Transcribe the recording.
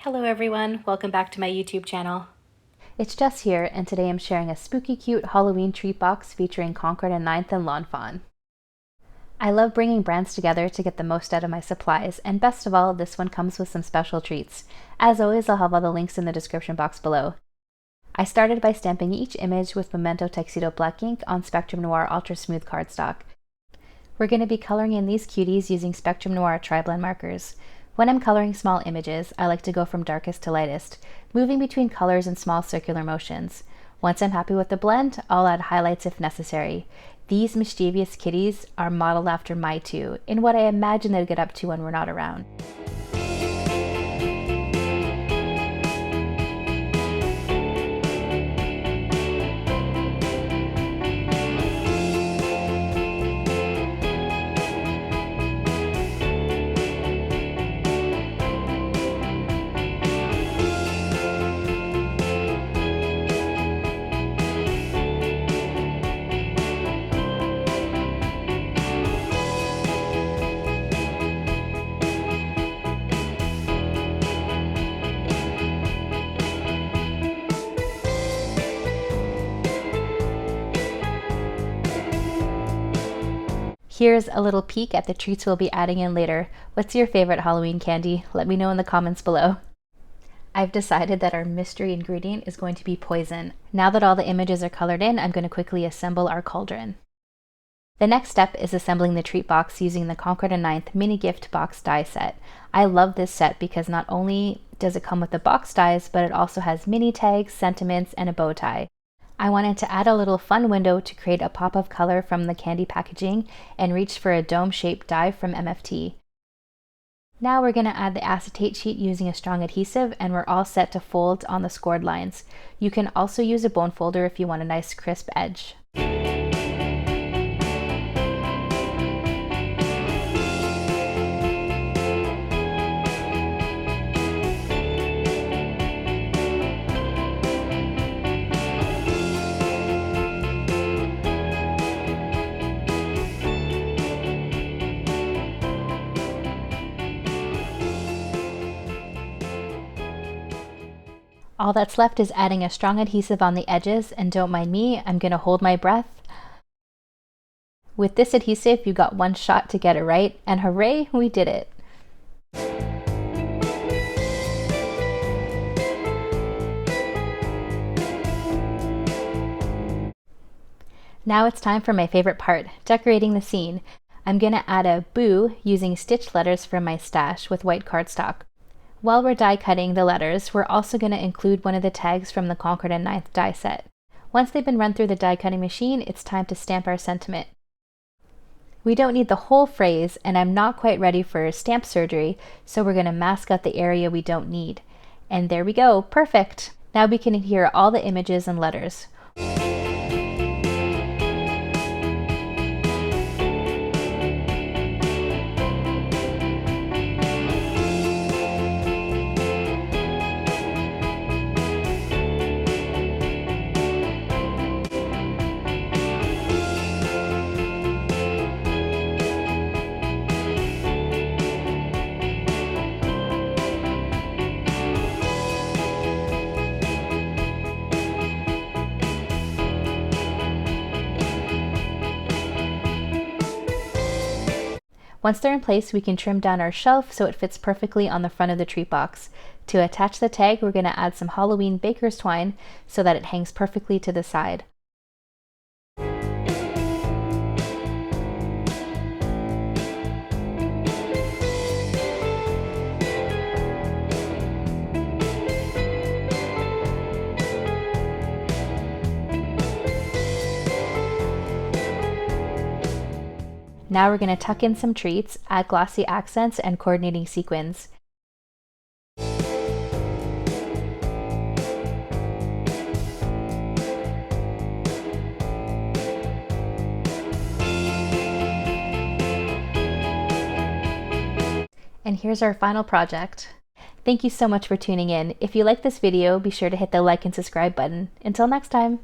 Hello everyone, welcome back to my YouTube channel. It's Jess here, and today I'm sharing a spooky cute Halloween treat box featuring Concord and 9th and Lawn Fawn. I love bringing brands together to get the most out of my supplies, and best of all, this one comes with some special treats. As always, I'll have all the links in the description box below. I started by stamping each image with Memento Tuxedo Black ink on Spectrum Noir Ultra Smooth cardstock. We're going to be coloring in these cuties using Spectrum Noir Tri-Blend markers. When I'm coloring small images, I like to go from darkest to lightest, moving between colors in small circular motions. Once I'm happy with the blend, I'll add highlights if necessary. These mischievous kitties are modeled after my two, in what I imagine they'll get up to when we're not around. Here's a little peek at the treats we'll be adding in later. What's your favorite Halloween candy? Let me know in the comments below. I've decided that our mystery ingredient is going to be poison. Now that all the images are colored in, I'm going to quickly assemble our cauldron. The next step is assembling the treat box using the Concord and 9th mini gift box die set. I love this set because not only does it come with the box dies, but it also has mini tags, sentiments, and a bow tie. I wanted to add a little fun window to create a pop of color from the candy packaging and reached for a dome-shaped die from MFT. Now we're going to add the acetate sheet using a strong adhesive, and we're all set to fold on the scored lines. You can also use a bone folder if you want a nice crisp edge. All that's left is adding a strong adhesive on the edges, and don't mind me, I'm going to hold my breath. With this adhesive, you got one shot to get it right, and hooray, we did it! Now it's time for my favorite part, decorating the scene. I'm going to add a boo using stitched letters from my stash with white cardstock. While we're die cutting the letters, we're also going to include one of the tags from the Concord and 9th die set. Once they've been run through the die cutting machine, it's time to stamp our sentiment. We don't need the whole phrase, and I'm not quite ready for stamp surgery, so we're going to mask out the area we don't need. And there we go, perfect! Now we can adhere all the images and letters. Once they're in place, we can trim down our shelf so it fits perfectly on the front of the treat box. To attach the tag, we're going to add some Halloween baker's twine so that it hangs perfectly to the side. Now we're going to tuck in some treats, add glossy accents and coordinating sequins. And here's our final project. Thank you so much for tuning in. If you like this video, be sure to hit the like and subscribe button. Until next time!